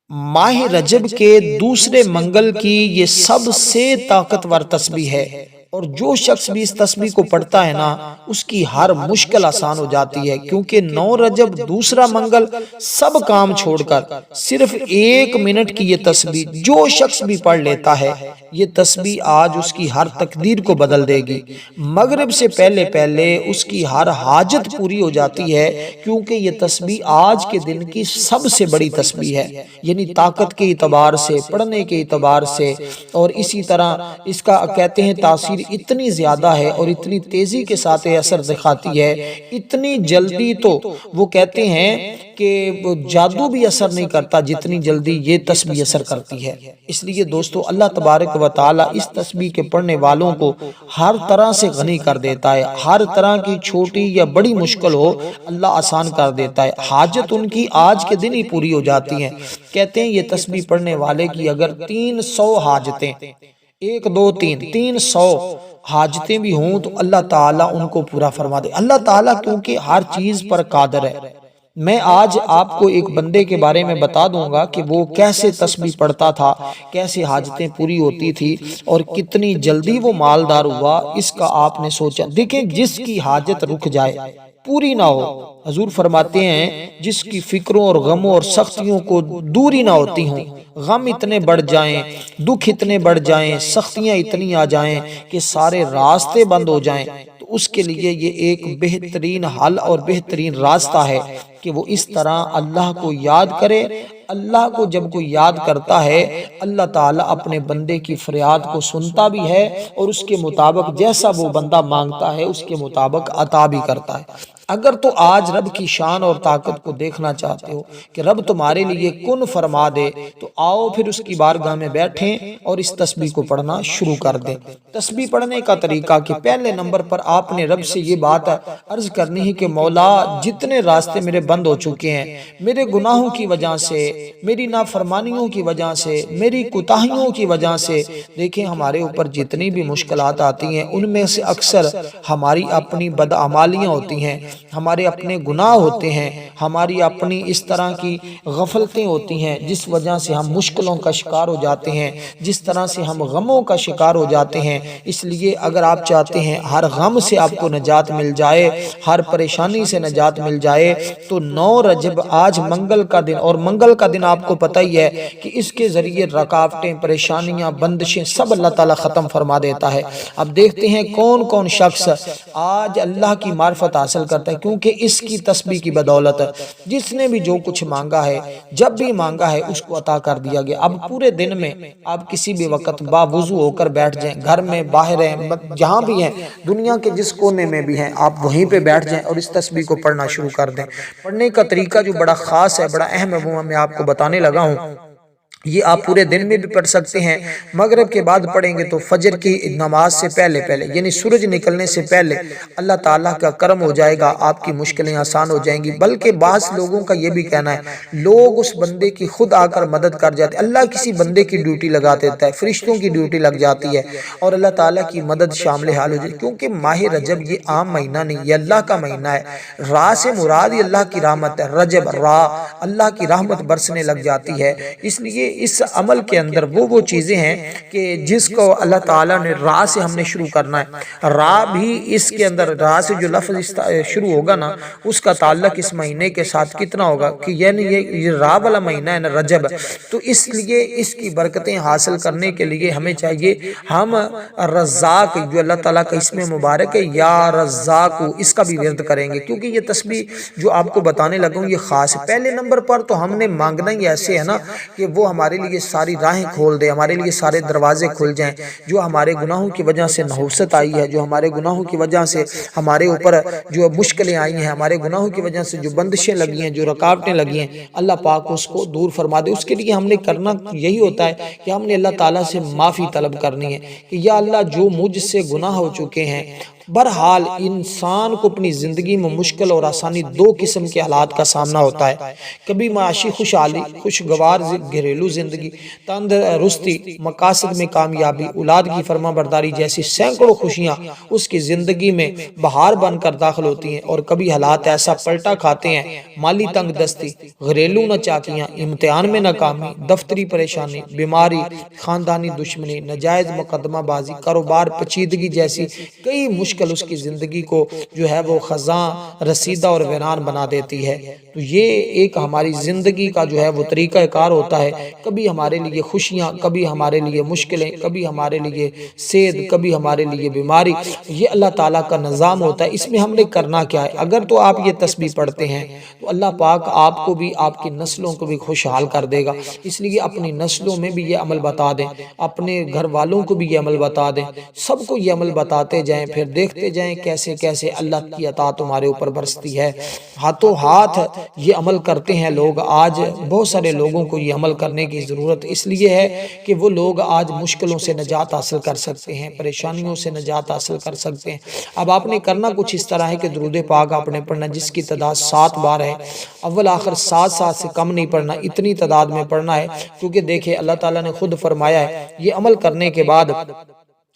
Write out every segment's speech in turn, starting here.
ماہ رجب کے دوسرے منگل کی یہ سب سے طاقتور تسبیح ہے، اور جو شخص بھی اس تسبیح کو پڑھتا ہے نا اس کی ہر مشکل آسان ہو جاتی ہے، کیونکہ 9 رجب دوسرا منگل سب کام چھوڑ کر صرف 1 منٹ کی یہ تسبیح جو شخص بھی پڑھ لیتا ہے، یہ تسبیح آج اس کی ہر تقدیر کو بدل دے گی۔ مغرب سے پہلے پہلے اس کی ہر حاجت پوری ہو جاتی ہے، کیونکہ یہ تسبیح آج کے دن کی سب سے بڑی تسبیح ہے، یعنی طاقت کے اعتبار سے، پڑھنے کے اعتبار سے، اور اسی طرح اس کا کہتے ہیں تاثیر اتنی زیادہ ہے اور اتنی تیزی کے ساتھ اثر دکھاتی ہے، اتنی جلدی تو وہ کہتے ہیں کہ جادو بھی اثر نہیں کرتا جتنی جلدی یہ تسبیح اثر کرتی ہے۔ اس لیے دوستو اللہ تبارک و تعالی اس تسبیح کے پڑھنے والوں کو ہر طرح سے غنی کر دیتا ہے، ہر طرح کی چھوٹی یا بڑی مشکل ہو اللہ آسان کر دیتا ہے، حاجت ان کی آج کے دن ہی پوری ہو جاتی ہیں۔ کہتے ہیں یہ تسبیح پڑھنے والے کی اگر 300 حاجتیں، 1 2 3 300 حاجتیں بھی ہوں تو اللہ تعالیٰ ان کو پورا فرما دے۔ اللہ تعالیٰ کیونکہ ہر چیز پر قادر ہے۔ میں آج آپ کو ایک بندے کے بارے میں بتا دوں گا کہ وہ کیسے تسبیح پڑھتا تھا، کیسے حاجتیں پوری ہوتی تھی اور کتنی جلدی وہ مالدار ہوا، اس کا آپ نے سوچا۔ دیکھیں جس کی حاجت رک جائے، پوری نہ ہو، حضور فرماتے ہیں جس کی فکروں اور غموں اور سختیوں کو دوری نہ ہوتی ہوں، غم اتنے بڑھ جائیں، دکھ اتنے بڑھ جائیں، سختیاں اتنی آ جائیں کہ سارے راستے بند ہو جائیں، تو اس کے لیے یہ ایک بہترین حل اور بہترین راستہ ہے کہ وہ اس طرح اللہ کو یاد کرے۔ اللہ کو جب کوئی یاد کرتا ہے، اللہ تعالیٰ اپنے بندے کی فریاد کو سنتا بھی ہے اور اس کے مطابق جیسا وہ بندہ مانگتا ہے اس کے مطابق عطا بھی کرتا ہے۔ اگر تو آج رب کی شان اور طاقت کو دیکھنا چاہتے ہو کہ رب تمہارے لیے کن فرما دے، تو آؤ پھر اس کی بارگاہ میں بیٹھیں اور اس تسبیح کو پڑھنا شروع کر دیں۔ تسبیح پڑھنے کا طریقہ کہ پہلے نمبر پر آپ نے رب سے یہ بات عرض کرنی ہے کہ مولا جتنے راستے میرے بند ہو چکے ہیں، میرے گناہوں کی وجہ سے، میری نافرمانیوں کی وجہ سے، میری کوتاہیوں کی وجہ سے، دیکھیں ہمارے اوپر جتنی بھی مشکلات آتی ہیں ان میں سے اکثر ہماری اپنی بدعمالیاں ہوتی ہیں، ہمارے اپنے گناہ ہوتے ہیں، ہماری اپنی اس طرح کی غفلتیں ہوتی ہیں جس وجہ سے ہم مشکلوں کا شکار ہو جاتے ہیں، جس طرح سے ہم غموں کا شکار ہو جاتے ہیں۔ اس لیے اگر آپ چاہتے ہیں ہر غم سے آپ کو نجات مل جائے، ہر پریشانی سے نجات مل جائے، تو 9 رجب آج منگل کا دن، اور منگل کا دن آپ کو پتہ ہی ہے کہ اس کے ذریعے رکاوٹیں، پریشانیاں، بندشیں سب اللہ تعالیٰ ختم فرما دیتا ہے۔ اب دیکھتے ہیں کون کون شخص آج اللہ کی معرفت حاصل کرتا ہے، کیونکہ اس کی تسبیح کی بدولت جس نے بھی جو کچھ مانگا ہے، جب بھی مانگا ہے اس کو عطا کر دیا گیا۔ اب پورے دن میں آپ کسی بھی وقت باوضو ہو کر بیٹھ جائیں، گھر میں، باہر ہیں، جہاں بھی ہیں، دنیا کے جس کونے میں بھی ہیں، آپ وہیں پہ بیٹھ جائیں اور اس تسبیح کو پڑھنا شروع کر دیں۔ پڑھنے کا طریقہ جو بڑا خاص ہے، بڑا اہم ہے، وہ میں آپ کو بتانے لگا ہوں۔ یہ آپ پورے دن میں بھی پڑھ سکتے ہیں، مغرب کے بعد پڑھیں گے تو فجر کی نماز سے پہلے پہلے، یعنی سورج نکلنے سے پہلے اللہ تعالیٰ کا کرم ہو جائے گا، آپ کی مشکلیں آسان ہو جائیں گی۔ بلکہ بعض لوگوں کا یہ بھی کہنا ہے، لوگ اس بندے کی خود آ کر مدد کر جاتے ہیں، اللہ کسی بندے کی ڈیوٹی لگا دیتا ہے، فرشتوں کی ڈیوٹی لگ جاتی ہے اور اللہ تعالیٰ کی مدد شامل حال ہو جائے، کیونکہ ماہ رجب یہ عام مہینہ نہیں، یہ اللہ کا مہینہ ہے۔ را سے مراد یہ اللہ کی رحمت ہے، رجب را اللہ کی رحمت برسنے لگ جاتی ہے۔ اس لیے اس عمل کے اندر وہ چیزیں ہیں کہ جس کو اللہ تعالیٰ نے را سے ہم نے شروع کرنا ہے۔ را بھی اس کے اندر، را سے جو لفظ شروع ہوگا نا، اس کا تعلق اس مہینے کے ساتھ کتنا ہوگا کہ یعنی یہ را والا مہینہ ہے نا، رجب، تو اس لیے اس کی برکتیں حاصل کرنے کے لیے ہمیں چاہیے ہم رزاق جو اللہ تعالیٰ کا اسم مبارک ہے، یا رزاق، اس کا بھی ورد کریں گے، کیونکہ یہ تسبیح جو آپ کو بتانے لگا ہوں یہ خاص ہے۔ پہلے نمبر پر تو ہم نے مانگنا ہی ایسے ہے نا کہ وہ ہمارے لیے ساری راہیں کھول دے، ہمارے لیے سارے دروازے کھل جائیں۔ جو ہمارے گناہوں کی وجہ سے نحوست آئی ہے، جو ہمارے گناہوں کی وجہ سے ہمارے اوپر جو مشکلیں آئی ہیں، ہمارے گناہوں کی وجہ سے جو بندشیں لگی ہیں، جو رکاوٹیں لگی ہیں، اللہ پاک اس کو دور فرما دے۔ اس کے لیے ہم نے کرنا یہی ہوتا ہے کہ ہم نے اللہ تعالیٰ سے معافی طلب کرنی ہے کہ یا اللہ جو مجھ سے گناہ ہو چکے ہیں بہرحال انسان کو اپنی زندگی میں مشکل اور آسانی دو قسم کے حالات کا سامنا ہوتا ہے، کبھی معاشی خوشحالی، خوشگوار گھریلو زندگی، تندرستی، مقاصد میں کامیابی، اولاد کی فرما برداری جیسی سینکڑوں خوشیاں اس کی زندگی میں بہار بن کر داخل ہوتی ہیں، اور کبھی حالات ایسا پلٹا کھاتے ہیں، مالی تنگ دستی، گھریلو ناچاکیاں، امتحان میں ناکامی، دفتری پریشانی، بیماری، خاندانی دشمنی، ناجائز مقدمہ بازی، کاروبار پیچیدگی جیسی کئی مشکل اس کی زندگی کو جو ہے وہ خزاں رسیدہ اور ویران بنا دیتی ہے۔ تو یہ ایک ہماری زندگی کا جو ہے وہ طریقہ کار ہوتا ہے، کبھی ہمارے لیے خوشیاں، کبھی ہمارے لیے مشکلیں، کبھی ہمارے لیے صید، کبھی ہمارے لیے بیماری۔ یہ اللہ تعالیٰ کا نظام ہوتا ہے، اس میں ہم نے کرنا کیا ہے؟ اگر تو آپ یہ تسبیح پڑھتے ہیں تو اللہ پاک آپ کو بھی، آپ کی نسلوں کو بھی خوشحال کر دے گا۔ اس لیے اپنی نسلوں میں بھی یہ عمل بتا دیں، اپنے گھر والوں کو بھی یہ عمل بتا دیں، سب کو یہ عمل بتاتے جائیں، پھر دیکھتے جائیں کیسے کیسے اللہ کی عطا تمہارے اوپر برستی ہے۔ ہاتھوں ہاتھ یہ عمل کرتے ہیں لوگ۔ آج بہت سارے لوگوں کو یہ عمل کرنے کی ضرورت اس لیے ہے کہ وہ لوگ آج مشکلوں سے نجات حاصل کر سکتے ہیں، پریشانیوں سے نجات حاصل کر سکتے ہیں۔ اب آپ نے کرنا کچھ اس طرح ہے کہ درود پاک آپ نے پڑھنا، جس کی تعداد 7 بار ہے، اول آخر 7 سے کم نہیں پڑھنا، اتنی تعداد میں پڑھنا ہے، کیونکہ دیکھیں اللہ تعالیٰ نے خود فرمایا ہے یہ عمل کرنے کے بعد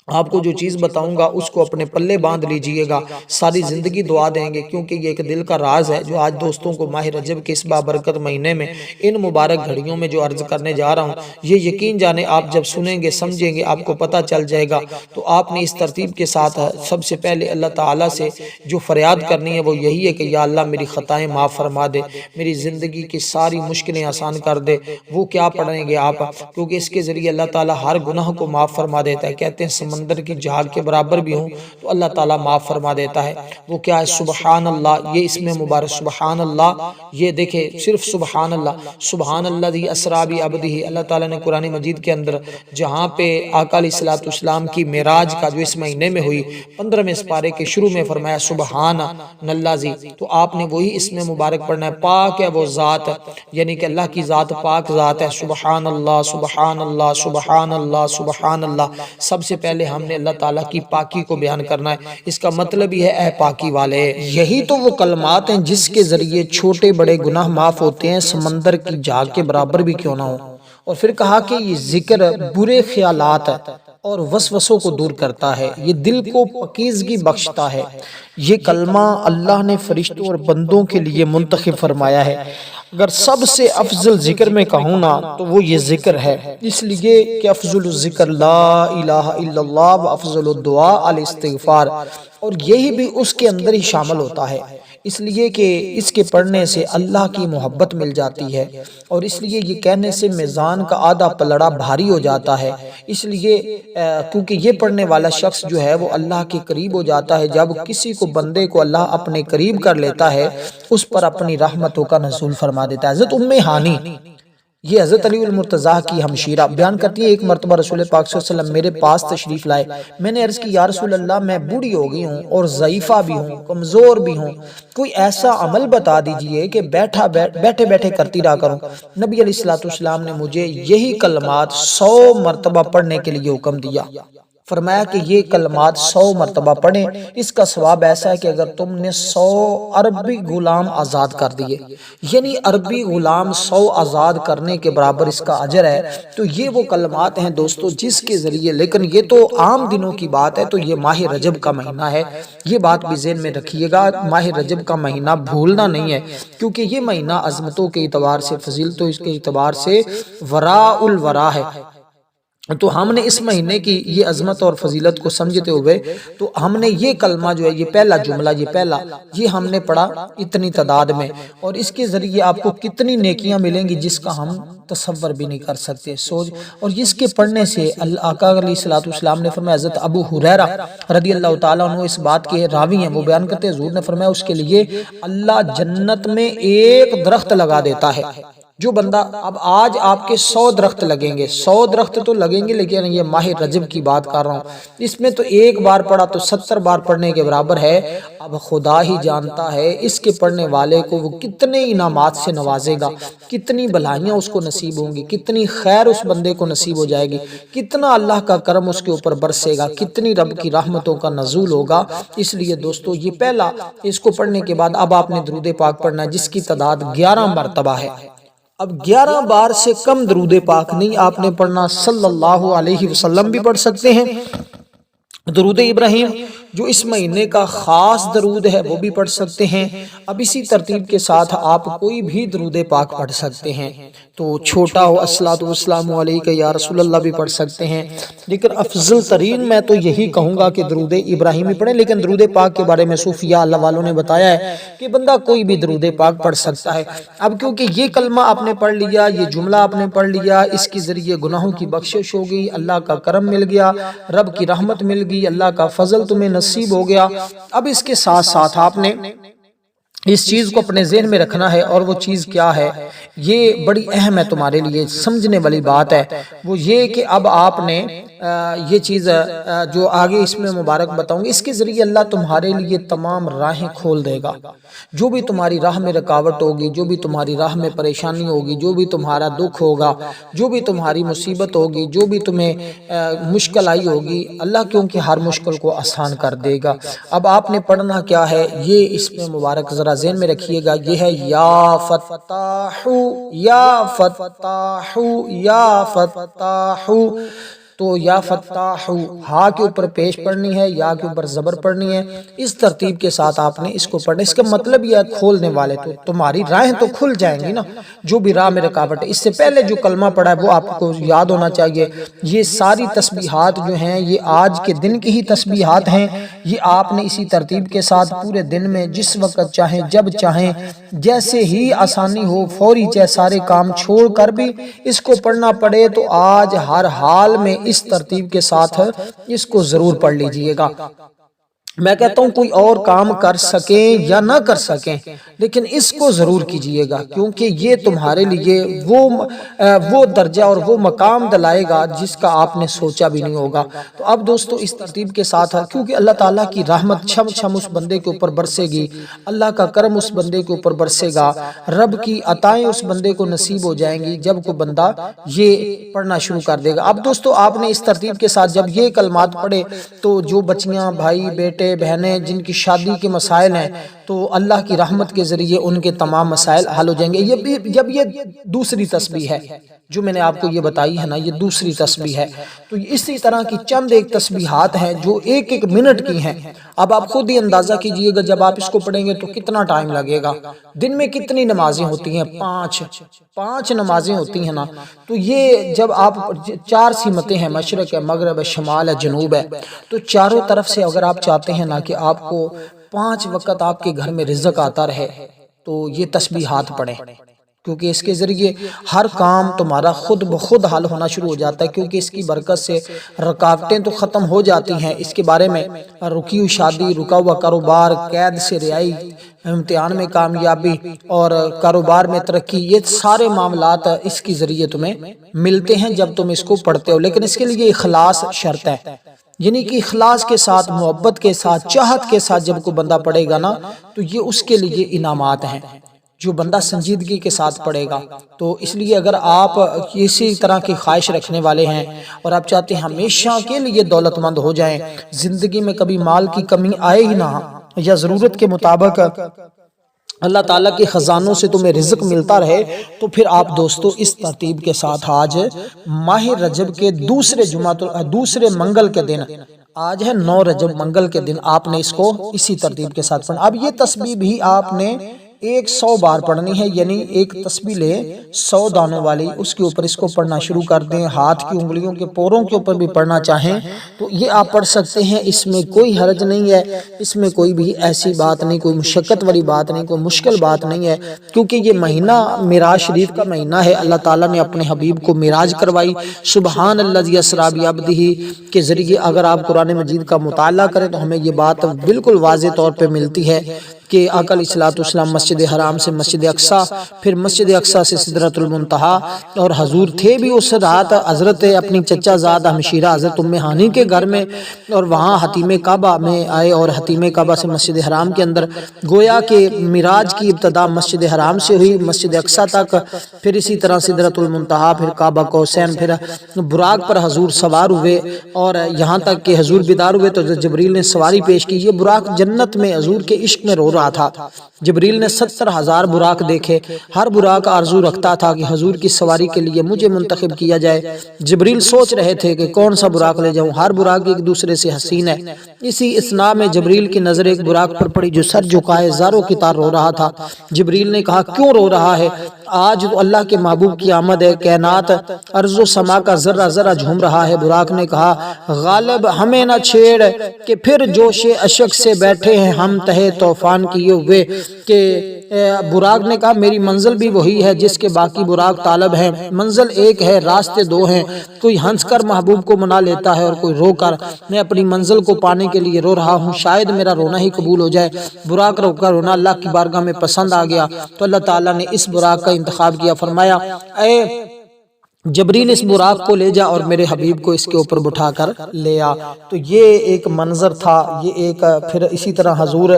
آپ کو جو چیز بتاؤں گا اس کو اپنے پلے باندھ لیجئے گا، ساری زندگی دعا دیں گے، کیونکہ یہ ایک دل کا راز ہے جو آج دوستوں کو ماہ رجب کے اس بابرکت مہینے میں ان مبارک گھڑیوں میں جو عرض کرنے جا رہا ہوں، یہ یقین جانے آپ جب سنیں گے سمجھیں گے آپ کو پتہ چل جائے گا۔ تو آپ نے اس ترتیب کے ساتھ سب سے پہلے اللہ تعالیٰ سے جو فریاد کرنی ہے وہ یہی ہے کہ یا اللہ میری خطائیں معاف فرما دے، میری زندگی کی ساری مشکلیں آسان کر دے۔ وہ کیا پڑھیں گے آپ؟ کیونکہ اس کے ذریعے اللہ تعالیٰ ہر گناہ کو معاف فرما دیتا ہے۔ کہتے ہیں سمندر کی جھاگ کے برابر بھی ہوں تو اللہ تعالیٰ معاف فرما دیتا ہے۔ وہ کیا ہے؟ سبحان اللہ، یہ اس میں مبارک سبحان اللہ، یہ دیکھیں صرف سبحان اللہ، سبحان اللہ دی اسرا بی عبدہ۔ اللہ تعالیٰ نے قرآن مجید کے اندر جہاں پہ آقا علیہ الصلوۃ والسلام کی معراج کا جو اس مہینے میں ہوئی 15ویں سپارے کے شروع میں فرمایا سبحان اللہ زی، تو آپ نے وہی اس میں مبارک پڑھنا ہے۔ پاک ہے وہ ذات، یعنی کہ اللہ کی ذات پاک ذات ہے۔ سبحان اللہ سبحان اللہ سبحان اللہ سبحان اللہ۔ سب سے پہلے ہم نے اللہ تعالیٰ کی پاکی کو بیان کرنا ہے، اس کا مطلب یہ ہے اے پاکی والے۔ یہی تو وہ کلمات ہیں جس کے ذریعے چھوٹے بڑے گناہ معاف ہوتے ہیں، سمندر کی جھاگ کے برابر بھی کیوں نہ ہو۔ اور پھر کہا کہ یہ ذکر برے خیالات اور وسوسوں کو دور کرتا ہے، یہ دل کو پاکیزگی بخشتا ہے۔ یہ کلمہ اللہ نے فرشتوں اور بندوں کے لیے منتخب فرمایا ہے۔ اگر سب سے افضل ذکر میں کہوں نا تو وہ یہ ذکر ہے، اس لیے کہ افضل الذکر لا الہ الا اللہ و افضل الدعاء الاستغفار، اور یہی بھی اس کے اندر ہی شامل ہوتا ہے، اس لیے کہ اس کے پڑھنے سے اللہ کی محبت مل جاتی ہے، اور اس لیے یہ کہنے سے میزان کا آدھا پلڑا بھاری ہو جاتا ہے۔ اس لیے کیونکہ یہ پڑھنے والا شخص جو ہے وہ اللہ کے قریب ہو جاتا ہے۔ جب کسی کو بندے کو اللہ اپنے قریب کر لیتا ہے اس پر اپنی رحمتوں کا نزول فرما دیتا ہے۔ حضرت ام ہانی، یہ حضرت علی المرتضیٰ کی ہمشیرہ بیان کرتی ہے، ایک مرتبہ رسول پاک صلی اللہ علیہ وسلم میرے پاس تشریف لائے، میں نے عرض کی یا رسول اللہ میں بوڑھی ہو گئی ہوں اور ضعیفہ بھی ہوں، کمزور بھی ہوں، کوئی ایسا عمل بتا دیجئے کہ بیٹھے بیٹھے کرتی رہا کروں۔ نبی علیہ الصلوۃ والسلام نے مجھے یہی کلمات 100 مرتبہ پڑھنے کے لیے حکم دیا، فرمایا کہ یہ کلمات 100 مرتبہ پڑھیں، اس کا ثواب ایسا ہے کہ اگر تم نے 100 عربی غلام آزاد کر دیے، یعنی عربی غلام 100 آزاد کرنے کے برابر اس کا اجر ہے۔ تو یہ وہ کلمات ہیں دوستو جس کے ذریعے، لیکن یہ تو عام دنوں کی بات ہے، تو یہ ماہ رجب کا مہینہ ہے، یہ بات بھی ذہن میں رکھیے گا، ماہ رجب کا مہینہ بھولنا نہیں ہے، کیونکہ یہ مہینہ عظمتوں کے اعتبار سے، فضیلتوں کے اعتبار سے وراء الورا ہے۔ تو ہم نے اس مہینے کی یہ عظمت اور فضیلت کو سمجھتے ہوئے تو ہم نے یہ کلمہ جو ہے، یہ پہلا جملہ، یہ ہم نے پڑھا اتنی تعداد میں، اور اس کے ذریعے آپ کو کتنی نیکیاں ملیں گی جس کا ہم تصور بھی نہیں کر سکتے، سوچ۔ اور جس کے پڑھنے سے آقا علیہ الصلوۃ والسلام نے فرمایا، حضرت ابو ہریرہ رضی اللہ تعالیٰ عنہ اس بات کے راوی ہیں، وہ بیان کرتے ہیں حضور نے فرمایا اس کے لیے اللہ جنت میں ایک درخت لگا دیتا ہے، جو بندہ اب آج آپ کے 100 درخت لگیں گے، 100 درخت تو لگیں گے، لیکن یہ ماہ رجب کی بات کر رہا ہوں، اس میں تو ایک بار پڑھا تو 70 بار پڑھنے کے برابر ہے۔ اب خدا ہی جانتا ہے اس کے پڑھنے والے کو وہ کتنے انعامات سے نوازے گا، کتنی بھلائیاں اس کو نصیب ہوں گی، کتنی خیر اس بندے کو نصیب ہو جائے گی، کتنا اللہ کا کرم اس کے اوپر برسے گا، کتنی رب کی رحمتوں کا نزول ہوگا۔ اس لیے دوستو یہ پہلا، اس کو پڑھنے کے بعد اب آپ نے درود پاک پڑھنا ہے جس کی تعداد 11 مرتبہ ہے۔ اب 11 بار سے کم درود پاک نہیں آپ نے پڑھنا، صلی اللہ علیہ وسلم بھی پڑھ سکتے ہیں، درود ابراہیم جو اس مہینے کا خاص درود ہے وہ بھی پڑھ سکتے ہیں۔ اب اسی ترتیب کے ساتھ آپ کوئی بھی درود پاک پڑھ سکتے ہیں، تو چھوٹا ہو الصلاۃ والسلام علیک یا رسول اللہ بھی پڑھ سکتے ہیں، لیکن افضل ترین میں تو یہی کہوں گا کہ درود ابراہیمی پڑھیں۔ لیکن درود پاک کے بارے میں صوفیاء اللہ والوں نے بتایا ہے کہ بندہ کوئی بھی درود پاک پڑھ سکتا ہے۔ اب کیونکہ یہ کلمہ آپ نے پڑھ لیا، یہ جملہ آپ نے پڑھ لیا، اس کے ذریعے گناہوں کی بخشش ہو گئی، اللہ کا کرم مل گیا، رب کی رحمت مل گئی، اللہ کا فضل تمہیں نصیب ہو گیا۔ اب اس کے ساتھ ساتھ آپ نے اس چیز کو اپنے ذہن میں رکھنا ہے، اور وہ چیز کیا ہے، یہ بڑی اہم ہے تمہارے لیے، سمجھنے والی بات ہے، وہ یہ کہ اب آپ نے یہ چیز جو آگے اس میں مبارک بتاؤں گی، اس کے ذریعے اللہ تمہارے لیے تمام راہیں کھول دے گا۔ جو بھی تمہاری راہ میں رکاوٹ ہوگی، جو بھی تمہاری راہ میں پریشانی ہوگی، جو بھی تمہارا دکھ ہوگا، جو بھی تمہاری مصیبت ہوگی، جو بھی تمہیں مشکل آئی ہوگی، اللہ کیونکہ ہر مشکل کو آسان کر دے گا۔ اب آپ نے پڑھنا کیا ہے، یہ اس میں مبارک ذرا ذہن میں رکھیے گا، یہ ہے یا فتاح یا فتاح یا فتاح۔ تو یا فتاح ہا کے اوپر پیش پڑھنی ہے، یا کے اوپر زبر پڑھنی ہے، اس ترتیب کے ساتھ آپ نے اس کو پڑھنا۔ اس کا مطلب یہ ہے کھولنے والے، تو تمہاری راہیں تو کھل جائیں گی نا، جو بھی راہ میں رکاوٹ ہے۔ اس سے پہلے جو کلمہ پڑھا ہے وہ آپ کو یاد ہونا چاہیے۔ یہ ساری تسبیحات جو ہیں یہ آج کے دن کی ہی تسبیحات ہیں، یہ آپ نے اسی ترتیب کے ساتھ پورے دن میں جس وقت چاہیں، جب چاہیں، جیسے ہی آسانی ہو، فوری چاہے سارے کام چھوڑ کر بھی اس کو پڑھنا پڑے، تو آج ہر حال میں اس ترتیب کے ساتھ اس کو ضرور پڑھ لیجئے گا۔ میں کہتا ہوں کوئی اور کام کر سکیں یا نہ کر سکیں، لیکن اس کو ضرور کیجئے گا، کیونکہ یہ تمہارے لیے وہ درجہ اور وہ مقام دلائے گا جس کا آپ نے سوچا بھی نہیں ہوگا۔ تو اب دوستو اس ترتیب کے ساتھ، کیونکہ اللہ تعالیٰ کی رحمت چھم چھم اس بندے کے اوپر برسے گی، اللہ کا کرم اس بندے کے اوپر برسے گا، رب کی عطائیں اس بندے کو نصیب ہو جائیں گی جب کوئی بندہ یہ پڑھنا شروع کر دے گا۔ اب دوستو آپ نے اس ترتیب کے ساتھ جب یہ کلمات پڑھے، تو جو بچیاں، بھائی، بیٹے، بہنیں جن کی شادی کے مسائل ہیں، تو اللہ کی رحمت کے ذریعے ان کے تمام مسائل حل ہو جائیں گے۔ جب یہ دوسری تسبیح ہے جو میں نے آپ کو یہ بتائی ہے نا، یہ دوسری تسبیح ہے، تو اسی طرح کی چند ایک تسبیحات ہیں جو ایک ایک منٹ کی ہیں۔ اب آپ خود ہی اندازہ کیجئے گا جب آپ اس کو پڑھیں گے تو کتنا ٹائم لگے گا۔ دن میں کتنی نمازیں ہوتی ہیں؟ 5 نمازیں ہوتی ہیں نا، تو یہ جب آپ 4 سمتیں ہیں، مشرق ہے، مغرب ہے، شمال ہے، جنوب ہے، تو چاروں طرف سے اگر آپ چاہتے ہیں نا کہ آپ کو 5 وقت آپ کے گھر میں رزق آتا رہے، تو یہ تسبیحات پڑھیں، کیونکہ اس کے ذریعے ہر کام تمہارا خود بخود حل ہونا شروع ہو جاتا ہے، کیونکہ اس کی برکت سے رکاوٹیں تو ختم ہو جاتی ہیں۔ اس کے بارے میں رکی ہوئی شادی، رکا ہوا کاروبار، قید سے رہائی، امتحان میں کامیابی اور کاروبار میں ترقی، یہ سارے معاملات اس کے ذریعے تمہیں ملتے ہیں جب تم اس کو پڑھتے ہو۔ لیکن اس کے لیے اخلاص شرط ہے، یعنی کہ اخلاص کے ساتھ، محبت کے ساتھ، چاہت کے ساتھ جب کوئی بندہ پڑھے گا نا، تو یہ اس کے لیے انعامات ہیں، جو بندہ سنجیدگی کے ساتھ پڑھے گا۔ تو اس لیے اگر آپ اسی طرح کی خواہش رکھنے والے ہیں اور آپ چاہتے ہیں ہمیشہ کے لیے دولت مند ہو جائیں، زندگی میں کبھی مال کی کمی آئے ہی نہ، یا ضرورت کے مطابق اللہ تعالیٰ کے خزانوں سے تمہیں رزق ملتا رہے، تو پھر آپ دوستو اس ترتیب کے ساتھ آج ماہ رجب کے دوسرے منگل کے دن، آج ہے 9 رجب منگل کے دن، آپ نے اس کو اسی ترتیب کے ساتھ پڑھنا۔ اب یہ تسبیح بھی آپ نے 100 بار پڑھنی ہے، یعنی ایک تسبیح لے 100 دانوں والی، اس کے اوپر اس کو پڑھنا شروع کر دیں۔ ہاتھ کی انگلیوں کے پوروں کے اوپر بھی پڑھنا چاہیں تو یہ آپ پڑھ سکتے ہیں، اس میں کوئی حرج نہیں ہے، اس میں کوئی بھی ایسی بات نہیں، کوئی مشقت والی بات نہیں، کوئی مشکل بات نہیں ہے، کیونکہ یہ مہینہ معراج شریف کا مہینہ ہے۔ اللہ تعالیٰ نے اپنے حبیب کو معراج کروائی، سبحان الذی اسریٰ بعبدہ کے ذریعے۔ اگر آپ قرآن مجید کا مطالعہ کریں تو ہمیں یہ بات بالکل واضح طور پہ ملتی ہے کہ آقا علیہ الصلوۃ والسلام مسجد حرام سے مسجد اقصی، پھر مسجد اقصی سے سدرۃ المنتہا، اور حضور تھے بھی اس رات حضرت اپنی چچا زاد ہمشیرہ حضرت ام ہانی کے گھر میں، اور وہاں حتیم کعبہ میں آئے، اور حتیم کعبہ سے مسجد حرام کے اندر، گویا کہ معراج کی ابتدا مسجد حرام سے ہوئی مسجد اقصی تک، پھر اسی طرح سدرۃ المنتہا، پھر کعبہ قوسین، پھر براق پر حضور سوار ہوئے، اور یہاں تک کہ حضور بیدار ہوئے تو جبریل نے سواری پیش کی۔ یہ براق جنت میں حضور کے عشق میں رو رہا تھا۔ جبریل نے 70,000 براق دیکھے، ہر براق آرزو رکھتا تھا کہ حضور کی سواری کے لیے مجھے منتخب کیا جائے۔ جبریل سوچ رہے تھے کہ کون سا براق لے جاؤں، ہر براق ایک دوسرے سے حسین ہے۔ اسی اثناء میں جبریل کی نظر ایک براق پر پڑی جو سر جھکائے زاروں کی طرح رو رہا تھا۔ جبریل نے کہا کیوں رو رہا ہے؟ آج تو اللہ کے محبوب کی آمد ہے، کائنات ارض و سما کا ذرہ ذرہ جھوم رہا ہے۔ براق نے کہا غالب ہمیں نہ چھیڑ کہ پھر جوش اشک سے بیٹھے ہیں ہم تہے طوفان کیے ہوئے، کہ براق نے کہا میری منزل بھی وہی ہے جس کے باقی براق طالب ہیں، منزل ایک ہے راستے دو ہیں، کوئی ہنس کر محبوب کو منا لیتا ہے اور کوئی رو کر۔ میں اپنی منزل کو پانے کے لیے رو رہا ہوں، شاید میرا رونا ہی قبول ہو جائے۔ براق رو کر رونا اللہ کی بارگاہ میں پسند آ گیا تو اللہ تعالیٰ نے اس براق کا انتخاب کیا، فرمایا اے جبریل اس براق کو لے جا اور میرے حبیب کو اس کے اوپر بٹھا کر لے آ۔ تو یہ ایک منظر تھا، یہ ایک پھر اسی طرح حضور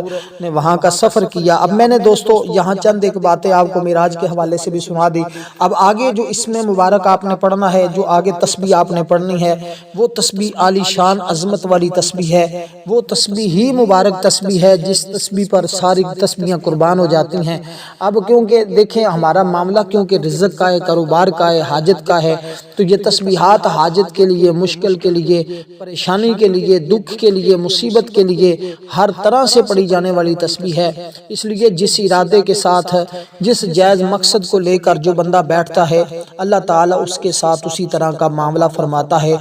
نے وہاں کا سفر کیا۔ اب میں نے دوستو یہاں چند ایک باتیں آپ کو معراج کے حوالے سے بھی سنا دی۔ اب آگے جو اس میں مبارک آپ نے پڑھنا ہے، جو آگے تسبیح آپ نے پڑھنی ہے، وہ تسبیح عالی شان عظمت والی تسبیح ہے، وہ تسبیح ہی مبارک تسبیح ہے جس تسبیح پر ساری تسبیحاں قربان ہو جاتی ہیں۔ اب کیونکہ دیکھیں ہمارا معاملہ کیونکہ رزق کا ہے، کاروبار کا ہے، حاجت کا ہے، تو یہ تسبیحات حاجت کے لیے، مشکل کے لیے، پریشانی کے لیے، دکھ کے لیے، مصیبت کے لیے ہر طرح سے پڑھی جانے والی تسبیح ہے۔ اس لیے جس ارادے کے ساتھ، جس جائز مقصد کو لے کر جو بندہ بیٹھتا ہے، اللہ تعالیٰ اس کے ساتھ اسی طرح کا معاملہ فرماتا ہے۔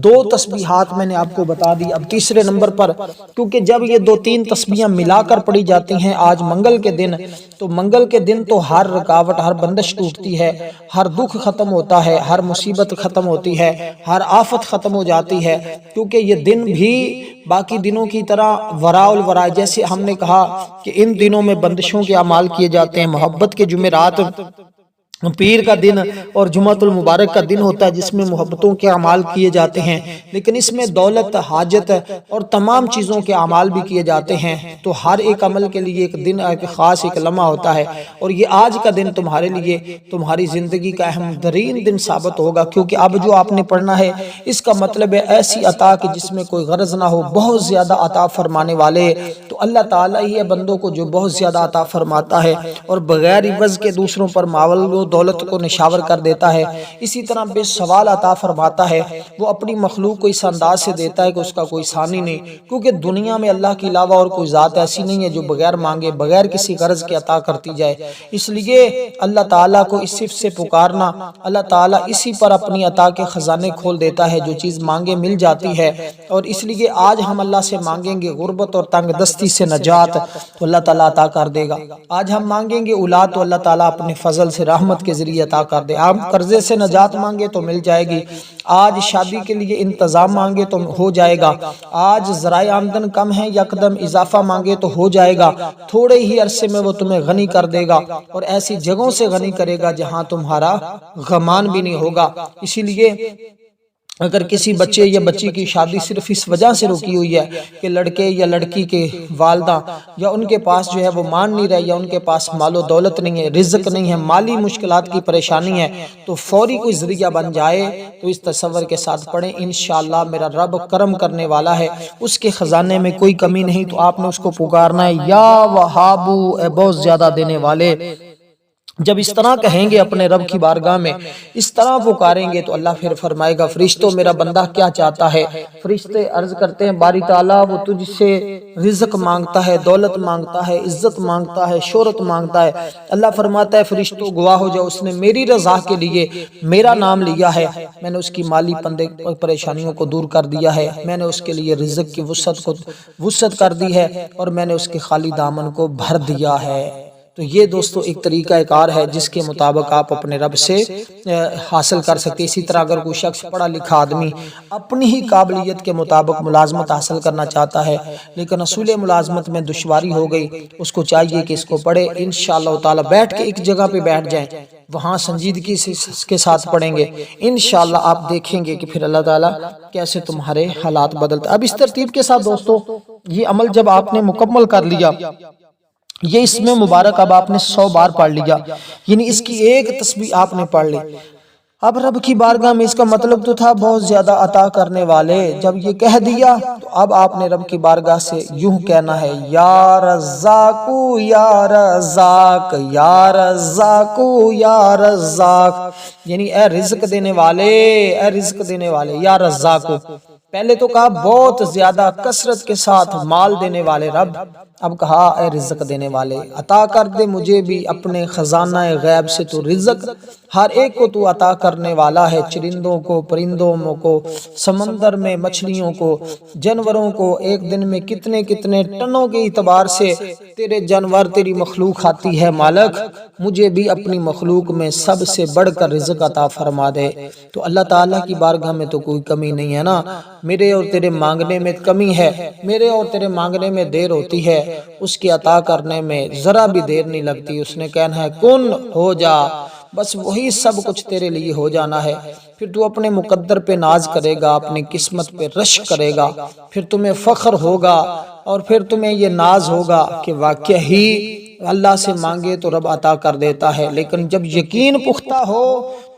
دو تسبیحات میں نے آپ کو بتا دی۔ اب تیسرے نمبر پر کیونکہ جب یہ دو تین تسبیحاں ملا کر پڑھی جاتی ہیں، آج منگل کے دن، تو منگل کے دن تو ہر رکاوٹ، ہر بندش ٹوٹتی ہے، ہر دکھ ختم ہوتا ہے، ہر مصیبت ختم ہوتی ہے، ہر آفت ختم ہو جاتی ہے، کیونکہ یہ دن بھی باقی دنوں کی طرح وراء الوراء، جیسے ہم نے کہا کہ ان دنوں میں بندشوں کے اعمال کیے جاتے ہیں، محبت کے جمعرات، پیر کا دن اور جمعۃ المبارک کا دن ہوتا ہے جس میں محبتوں کے اعمال کیے جاتے ہیں، لیکن اس میں دولت، حاجت اور تمام چیزوں کے اعمال بھی کیے جاتے ہیں۔ تو ہر ایک عمل کے لیے ایک دن، ایک خاص ایک لمحہ ہوتا ہے، اور یہ آج کا دن تمہارے لیے تمہاری زندگی کا اہم ترین دن ثابت ہوگا، کیونکہ اب جو آپ نے پڑھنا ہے اس کا مطلب ہے ایسی عطا کہ جس میں کوئی غرض نہ ہو، بہت زیادہ عطا فرمانے والے تو اللہ تعالیٰ ہی ہے بندوں کو جو بہت زیادہ عطا فرماتا ہے اور بغیر عوض کے دوسروں پر ماول و دولت کو نشاور کر دیتا ہے۔ اسی طرح بے سوال عطا فرماتا ہے، وہ اپنی مخلوق کو اس انداز سے دیتا ہے کہ اس کا کوئی ثانی نہیں، کیونکہ دنیا میں اللہ کے علاوہ اور کوئی ذات ایسی نہیں ہے جو بغیر مانگے، بغیر کسی غرض کے عطا کرتی جائے۔ اس لیے اللہ تعالیٰ کو اس صفت سے پکارنا، اللہ تعالیٰ اسی پر اپنی عطا کے خزانے کھول دیتا ہے، جو چیز مانگے مل جاتی ہے۔ اور اس لیے آج ہم اللہ سے مانگیں گے غربت اور تنگ دستی سے نجات، تو اللہ تعالیٰ عطا کر دے گا۔ آج ہم مانگیں گے اولاد، تو اللہ تعالیٰ اپنے فضل سے، رحمت کے ذریعے عطا کر دے۔ آپ قرضے سے نجات مانگے تو مل جائے گی، آج شادی کے لیے انتظام مانگے تو ہو جائے گا، آج ذرائع آمدن کم ہے یکدم اضافہ مانگے تو ہو جائے گا، تھوڑے ہی عرصے میں وہ تمہیں غنی کر دے گا، اور ایسی جگہوں سے غنی کرے گا جہاں تمہارا غمان بھی نہیں ہوگا۔ اسی لیے اگر کسی بچے یا بچی کی شادی صرف اس وجہ سے رکی ہوئی ہے کہ لڑکے یا لڑکی کے والدہ یا ان کے پاس جو ہے وہ مان نہیں رہے، یا ان کے پاس مال و دولت نہیں ہے، رزق نہیں ہے، مالی مشکلات کی پریشانی ہے، تو فوری کوئی ذریعہ بن جائے تو اس تصور کے ساتھ پڑھیں انشاءاللہ میرا رب کرم کرنے والا ہے، اس کے خزانے میں کوئی کمی نہیں۔ تو آپ نے اس کو پکارنا ہے یا وہابو، اے بہت زیادہ دینے والے۔ جب اس طرح کہیں گے اپنے رب کی بارگاہ میں، اس طرح پکاریں گے تو اللہ پھر فرمائے گا فرشتوں میرا بندہ کیا چاہتا ہے؟ فرشتے عرض کرتے ہیں باری تعالیٰ وہ تجھ سے رزق مانگتا ہے، دولت مانگتا ہے، عزت مانگتا ہے، شہرت مانگتا ہے۔ اللہ فرماتا ہے فرشتوں گواہ ہو جاؤ، اس نے میری رضا کے لیے میرا نام لیا ہے، میں نے اس کی مالی پریشانیوں کو دور کر دیا ہے، میں نے اس کے لیے رزق کی وسعت کر دی ہے، اور میں نے اس کے خالی دامن کو بھر دیا ہے۔ تو یہ دوستو ایک طریقہ کار ہے جس کے مطابق آپ اپنے رب سے حاصل کر سکتے. اسی طرح اگر کوئی شخص پڑھا لکھا آدمی اپنی ہی قابلیت کے مطابق ملازمت حاصل کرنا چاہتا ہے لیکن اصول ملازمت میں دشواری ہو گئی، اس کو چاہیے کہ اس کو پڑھے. انشاءاللہ تعالی بیٹھ کے ایک جگہ پہ بیٹھ جائیں، وہاں سنجیدگی کے ساتھ پڑھیں گے، انشاءاللہ آپ دیکھیں گے کہ پھر اللہ تعالیٰ کیسے تمہارے حالات بدلتے. اب اس ترتیب کے ساتھ دوستو یہ عمل جب آپ نے مکمل کر لیا، یہ اس میں مبارک اب آپ نے 100 بار پڑھ لیا، یعنی اس کی ایک تسبیح آپ نے پڑھ لی. اب رب کی بارگاہ میں اس کا مطلب تو تھا بہت زیادہ عطا کرنے والے، جب یہ کہہ دیا تو اب آپ نے رب کی بارگاہ سے یوں کہنا ہے یا رزاق یا رزاق یا رزاق یا رزاق، یعنی اے رزق دینے والے، اے رزق دینے والے، یا رزاق. پہلے تو کہا بہت زیادہ کثرت کے ساتھ مال دینے والے رب، اب کہا اے رزق دینے والے عطا کر دے مجھے بھی اپنے خزانہ غیب سے تو رزق، ہر ایک کو تو عطا کرنے والا ہے، چرندوں کو، پرندوں کو، سمندر میں مچھلیوں کو، جانوروں کو، ایک دن میں کتنے کتنے ٹنوں کے اعتبار سے تیرے جانور تیری مخلوق آتی ہے، مالک مجھے بھی اپنی مخلوق میں سب سے بڑھ کر رزق عطا فرما دے. تو اللہ تعالیٰ کی بارگاہ میں تو کوئی کمی نہیں ہے نا، میرے اور تیرے مانگنے میں کمی ہے، میرے اور تیرے مانگنے میں دیر ہوتی ہے، اس کی عطا کرنے میں ذرا بھی دیر نہیں لگتی. اس نے کہنا ہے کن ہو جا، بس وہی سب کچھ تیرے لیے ہو جانا ہے. پھر تو اپنے مقدر پہ ناز کرے گا، اپنی قسمت پہ رشک کرے گا، پھر تمہیں فخر ہوگا اور پھر تمہیں یہ ناز ہوگا کہ واقعہ ہی اللہ سے مانگے تو رب عطا کر دیتا ہے. لیکن جب یقین پختہ ہو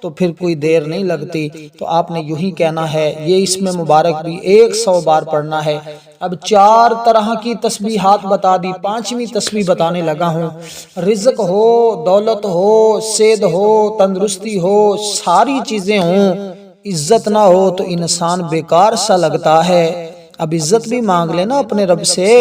تو پھر کوئی دیر نہیں لگتی. تو آپ نے یوں ہی کہنا ہے، یہ اس میں مبارک بھی 100 بار پڑھنا ہے. اب 4 طرح کی تسبیحات بتا دی، 5ویں تسبیح بتانے لگا ہوں. رزق ہو، دولت ہو، صحت ہو، تندرستی ہو، ساری چیزیں ہوں، عزت نہ ہو تو انسان بیکار سا لگتا ہے. اب عزت بھی مانگ لینا اپنے رب سے.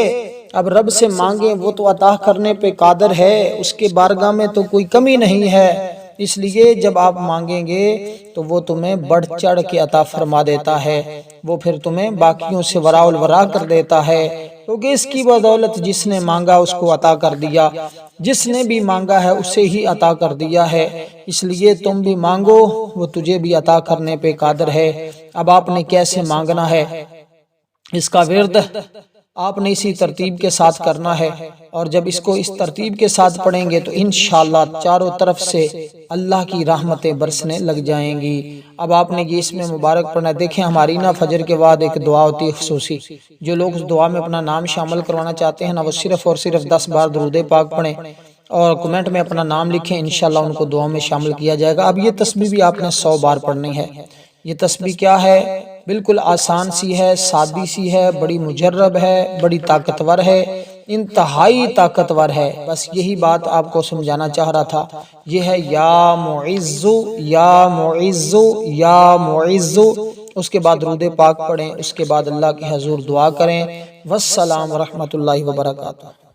اب رب سے مانگے وہ تو عطا کرنے پہ قادر ہے، اس کے بارگاہ میں تو کوئی کمی نہیں ہے. اس لیے جب آپ مانگیں گے تو وہ تمہیں بڑھ چڑھ کے عطا فرما دیتا ہے، وہ پھر تمہیں باقیوں سے وراء الورا کر دیتا ہے، کیونکہ اس کی بدولت جس نے مانگا اس کو عطا کر دیا، جس نے بھی مانگا ہے اسے ہی عطا کر دیا ہے. اس لیے تم بھی مانگو، وہ تجھے بھی عطا کرنے پہ قادر ہے. اب آپ نے کیسے مانگنا ہے، اس کا ورد آپ نے اسی ترتیب کے ساتھ کرنا ہے، اور جب اس کو اس ترتیب کے ساتھ پڑھیں گے تو انشاءاللہ چاروں طرف سے اللہ کی رحمتیں برسنے لگ جائیں گی. اب آپ نے یہ اس میں مبارک پڑھنا ہے. دیکھیں ہماری نا فجر کے بعد ایک دعا ہوتی ہے خصوصی، جو لوگ اس دعا میں اپنا نام شامل کروانا چاہتے ہیں نا، وہ صرف اور صرف 10 بار درود پاک پڑھیں اور کمنٹ میں اپنا نام لکھیں، انشاءاللہ ان کو دعا میں شامل کیا جائے گا. اب یہ تسبیح بھی آپ نے 100 بار پڑھنی ہے. یہ تسبیح کیا ہے؟ بالکل آسان سی ہے، سادی سی ہے، بڑی مجرب ہے، بڑی طاقتور ہے، انتہائی طاقتور ہے. بس یہی بات آپ کو سمجھانا چاہ رہا تھا. یہ ہے یا معز یا معز یا معز. اس کے بعد درود پاک پڑھیں، اس کے بعد اللہ کے حضور دعا کریں. والسلام ورحمۃ اللہ وبرکاتہ.